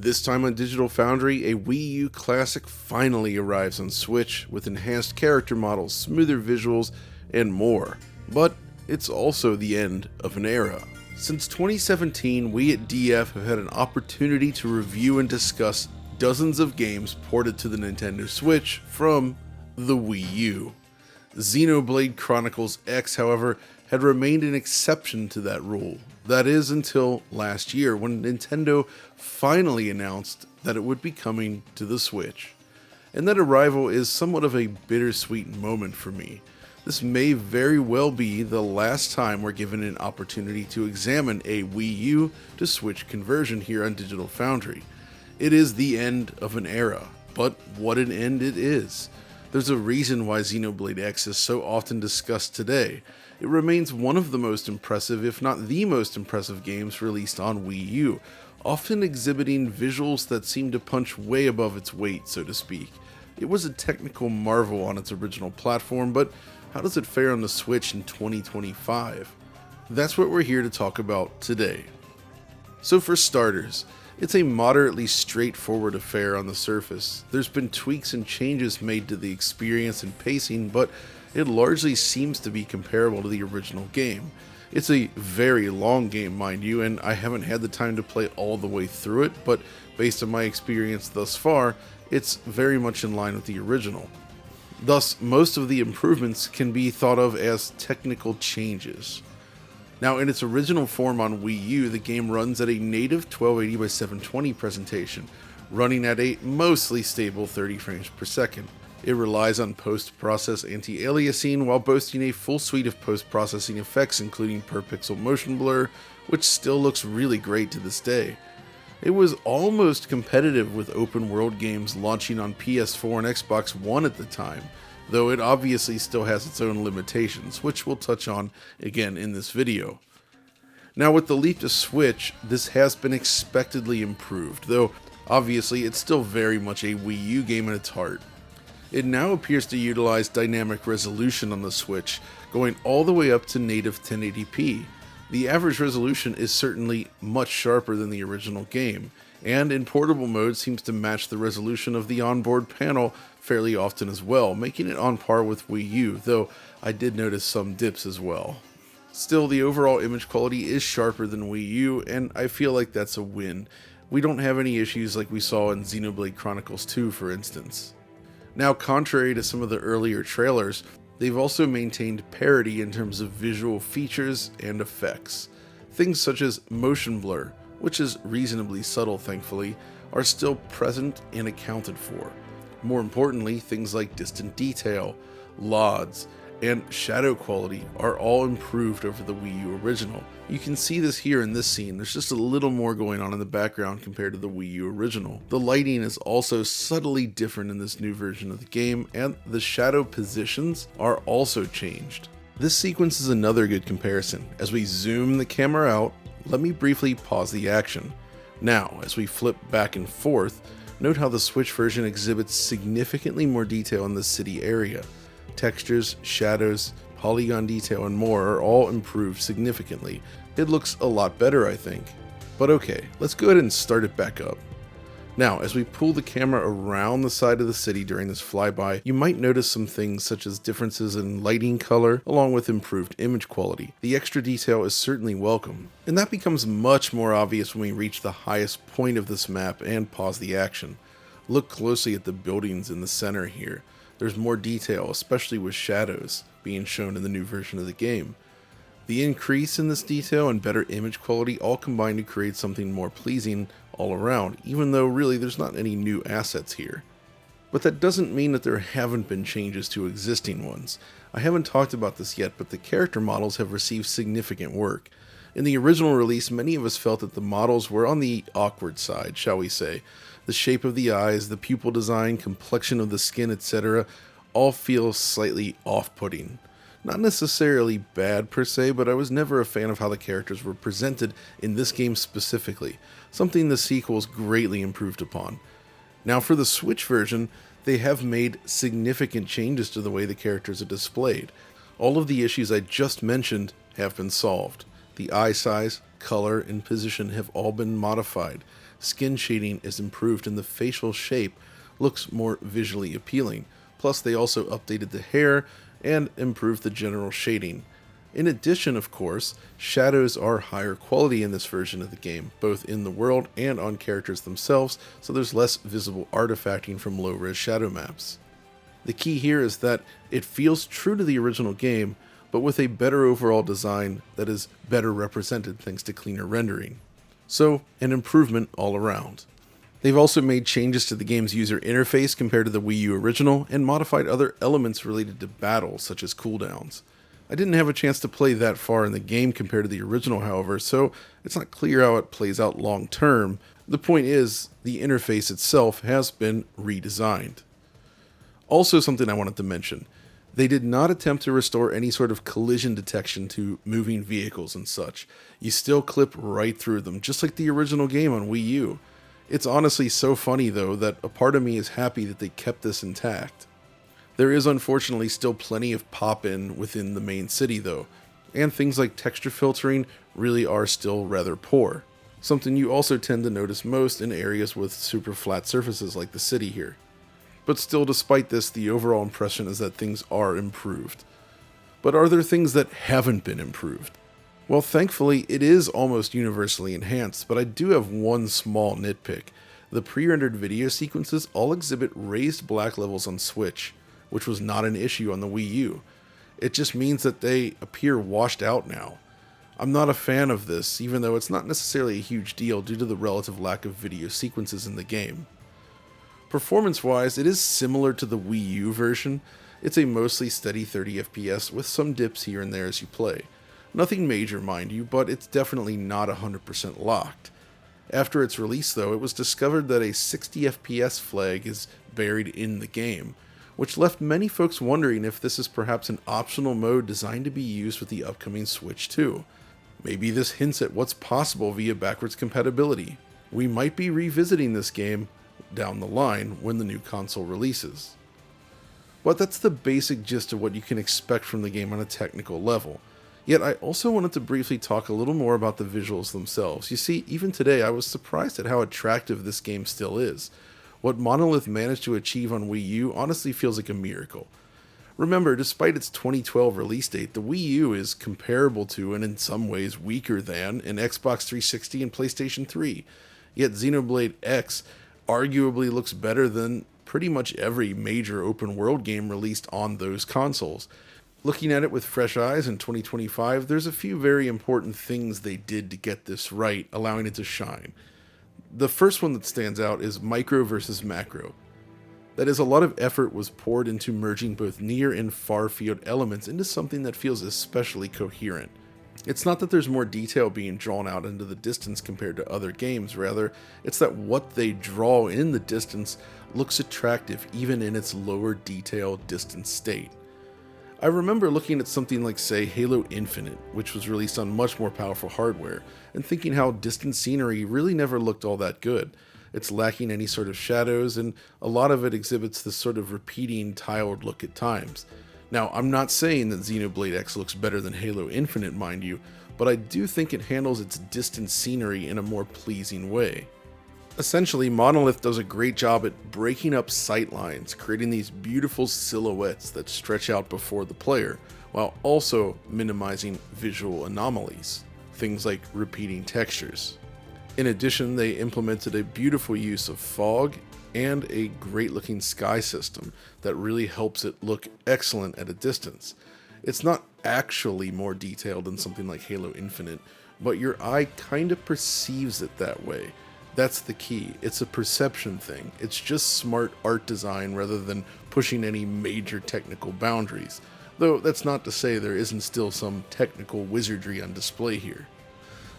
This time on Digital Foundry, a Wii U classic finally arrives on Switch with enhanced character models, smoother visuals, and more. But it's also the end of an era. Since 2017, we at DF have had an opportunity to review and discuss dozens of games ported to the Nintendo Switch from the Wii U. Xenoblade Chronicles X, however, had remained an exception to that rule. That is, until last year, when Nintendo finally announced that it would be coming to the Switch. And that arrival is somewhat of a bittersweet moment for me. This may very well be the last time we're given an opportunity to examine a Wii U to Switch conversion here on Digital Foundry. It is the end of an era, but what an end it is. There's a reason why Xenoblade X is so often discussed today. It remains one of the most impressive, if not the most impressive games released on Wii U, often exhibiting visuals that seem to punch way above its weight, so to speak. It was a technical marvel on its original platform, but how does it fare on the Switch in 2025? That's what we're here to talk about today. So for starters, it's a moderately straightforward affair on the surface. There's been tweaks and changes made to the experience and pacing, but it largely seems to be comparable to the original game. It's a very long game, mind you, and I haven't had the time to play all the way through it, but based on my experience thus far, it's very much in line with the original. Thus, most of the improvements can be thought of as technical changes. Now, in its original form on Wii U, the game runs at a native 1280x720 presentation, running at a mostly stable 30 frames per second. It relies on post-process anti-aliasing while boasting a full suite of post-processing effects including per-pixel motion blur, which still looks really great to this day. It was almost competitive with open-world games launching on PS4 and Xbox One at the time, though it obviously still has its own limitations, which we'll touch on again in this video. Now with the leap to Switch, this has been expectedly improved, though obviously it's still very much a Wii U game at its heart. It now appears to utilize dynamic resolution on the Switch, going all the way up to native 1080p. The average resolution is certainly much sharper than the original game, and in portable mode seems to match the resolution of the onboard panel fairly often as well, making it on par with Wii U, though I did notice some dips as well. Still, the overall image quality is sharper than Wii U, and I feel like that's a win. We don't have any issues like we saw in Xenoblade Chronicles 2, for instance. Now, contrary to some of the earlier trailers, they've also maintained parity in terms of visual features and effects. Things such as motion blur, which is reasonably subtle thankfully, are still present and accounted for. More importantly, things like distant detail, LODs, and shadow quality are all improved over the Wii U original. You can see this here in this scene. There's just a little more going on in the background compared to the Wii U original. The lighting is also subtly different in this new version of the game, and the shadow positions are also changed. This sequence is another good comparison. As we zoom the camera out, let me briefly pause the action. Now, as we flip back and forth, note how the Switch version exhibits significantly more detail in the city area. Textures, shadows, polygon detail, and more are all improved significantly. It looks a lot better, I think. But okay, let's go ahead and start it back up. Now, as we pull the camera around the side of the city during this flyby, you might notice some things such as differences in lighting color, along with improved image quality. The extra detail is certainly welcome, and that becomes much more obvious when we reach the highest point of this map and pause the action. Look closely at the buildings in the center here. There's more detail, especially with shadows being shown in the new version of the game. The increase in this detail and better image quality all combine to create something more pleasing all around, even though really there's not any new assets here. But that doesn't mean that there haven't been changes to existing ones. I haven't talked about this yet, but the character models have received significant work. In the original release, many of us felt that the models were on the awkward side, shall we say. The shape of the eyes, the pupil design, complexion of the skin, etc. all feel slightly off-putting. Not necessarily bad per se, but I was never a fan of how the characters were presented in this game specifically, something the sequels greatly improved upon. Now for the Switch version, they have made significant changes to the way the characters are displayed. All of the issues I just mentioned have been solved. The eye size, color, and position have all been modified. Skin shading is improved and the facial shape looks more visually appealing. Plus, they also updated the hair and improved the general shading. In addition, of course, shadows are higher quality in this version of the game, both in the world and on characters themselves, so there's less visible artifacting from low-res shadow maps. The key here is that it feels true to the original game, but with a better overall design that is better represented thanks to cleaner rendering. So, an improvement all around. They've also made changes to the game's user interface compared to the Wii U original, and modified other elements related to battle, such as cooldowns. I didn't have a chance to play that far in the game compared to the original, however, so it's not clear how it plays out long term. The point is, the interface itself has been redesigned. Also, something I wanted to mention. They did not attempt to restore any sort of collision detection to moving vehicles and such. You still clip right through them, just like the original game on Wii U. It's honestly so funny though that a part of me is happy that they kept this intact. There is unfortunately still plenty of pop-in within the main city though, and things like texture filtering really are still rather poor. Something you also tend to notice most in areas with super flat surfaces like the city here. But still, despite this, the overall impression is that things are improved. But are there things that haven't been improved? Well, thankfully, it is almost universally enhanced, but I do have one small nitpick. The pre-rendered video sequences all exhibit raised black levels on Switch, which was not an issue on the Wii U. It just means that they appear washed out now. I'm not a fan of this, even though it's not necessarily a huge deal due to the relative lack of video sequences in the game. Performance-wise, it is similar to the Wii U version. It's a mostly steady 30 FPS with some dips here and there as you play. Nothing major, mind you, but it's definitely not 100% locked. After its release, though, it was discovered that a 60 FPS flag is buried in the game, which left many folks wondering if this is perhaps an optional mode designed to be used with the upcoming Switch 2. Maybe this hints at what's possible via backwards compatibility. We might be revisiting this game down the line when the new console releases. But that's the basic gist of what you can expect from the game on a technical level. Yet I also wanted to briefly talk a little more about the visuals themselves. You see, even today I was surprised at how attractive this game still is. What Monolith managed to achieve on Wii U honestly feels like a miracle. Remember, despite its 2012 release date, the Wii U is comparable to, and in some ways weaker than, an Xbox 360 and PlayStation 3. Yet Xenoblade X arguably looks better than pretty much every major open world game released on those consoles. Looking at it with fresh eyes in 2025, there's a few very important things they did to get this right, allowing it to shine. The first one that stands out is micro versus macro. That is, a lot of effort was poured into merging both near and far field elements into something that feels especially coherent. It's not that there's more detail being drawn out into the distance compared to other games, rather, it's that what they draw in the distance looks attractive even in its lower detail distant state. I remember looking at something like, say, Halo Infinite, which was released on much more powerful hardware, and thinking how distant scenery really never looked all that good. It's lacking any sort of shadows, and a lot of it exhibits this sort of repeating, tiled look at times. Now, I'm not saying that Xenoblade X looks better than Halo Infinite, mind you, but I do think it handles its distant scenery in a more pleasing way. Essentially, Monolith does a great job at breaking up sightlines, creating these beautiful silhouettes that stretch out before the player, while also minimizing visual anomalies, things like repeating textures. In addition, they implemented a beautiful use of fog and a great looking sky system that really helps it look excellent at a distance. It's not actually more detailed than something like Halo Infinite, but your eye kind of perceives it that way. That's the key. It's a perception thing. It's just smart art design rather than pushing any major technical boundaries. Though that's not to say there isn't still some technical wizardry on display here.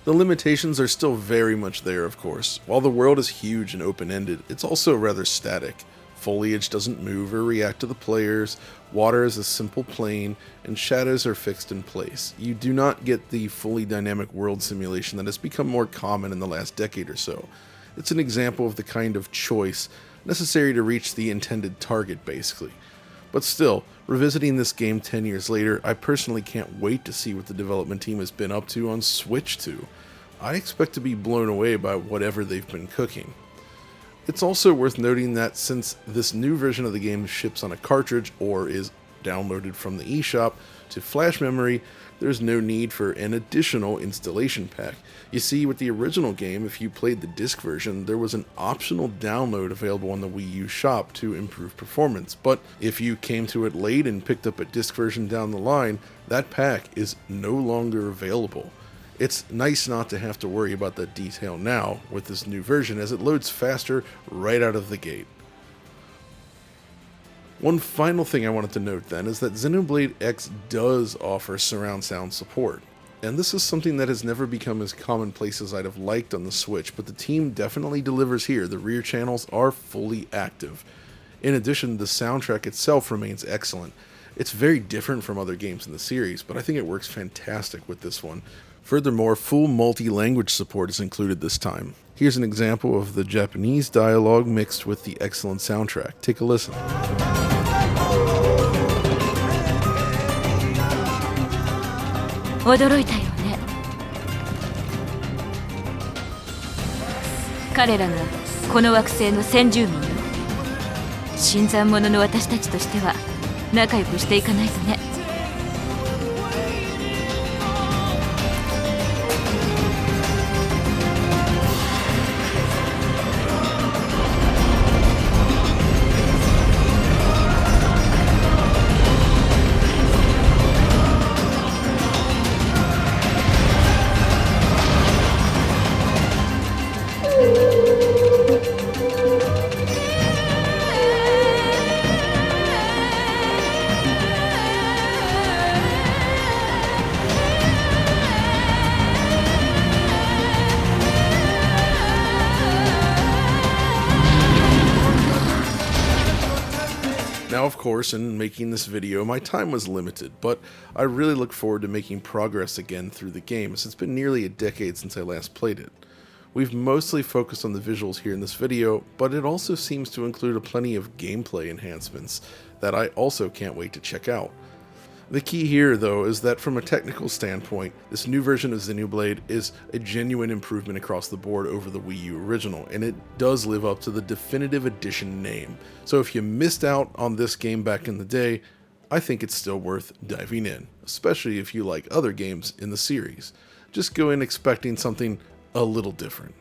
The limitations are still very much there, of course. While the world is huge and open-ended, it's also rather static. Foliage doesn't move or react to the players, water is a simple plane, and shadows are fixed in place. You do not get the fully dynamic world simulation that has become more common in the last decade or so. It's an example of the kind of choice necessary to reach the intended target, basically. But still, revisiting this game 10 years later, I personally can't wait to see what the development team has been up to on Switch 2. I expect to be blown away by whatever they've been cooking. It's also worth noting that since this new version of the game ships on a cartridge or is downloaded from the eShop to flash memory, there's no need for an additional installation pack. You see, with the original game, if you played the disc version, there was an optional download available on the Wii U shop to improve performance, but if you came to it late and picked up a disc version down the line, that pack is no longer available. It's nice not to have to worry about that detail now with this new version, as it loads faster right out of the gate. One final thing I wanted to note then is that Xenoblade X does offer surround sound support, and this is something that has never become as commonplace as I'd have liked on the Switch, but the team definitely delivers here. The rear channels are fully active. In addition, the soundtrack itself remains excellent. It's very different from other games in the series, but I think it works fantastic with this one. Furthermore, full multi-language support is included this time. Here's an example of the Japanese dialogue mixed with the excellent soundtrack. Take a listen. 驚いたよね。彼らがこの惑星の先住民よ。新参者の私たちとしては仲良くしていかないとね。Now, of course, in making this video, my time was limited, but I really look forward to making progress again through the game, as it's been nearly a decade since I last played it. We've mostly focused on the visuals here in this video, but it also seems to include plenty of gameplay enhancements that I also can't wait to check out. The key here, though, is that from a technical standpoint, this new version of Xenoblade is a genuine improvement across the board over the Wii U original, and it does live up to the Definitive Edition name. So if you missed out on this game back in the day, I think it's still worth diving in, especially if you like other games in the series. Just go in expecting something a little different.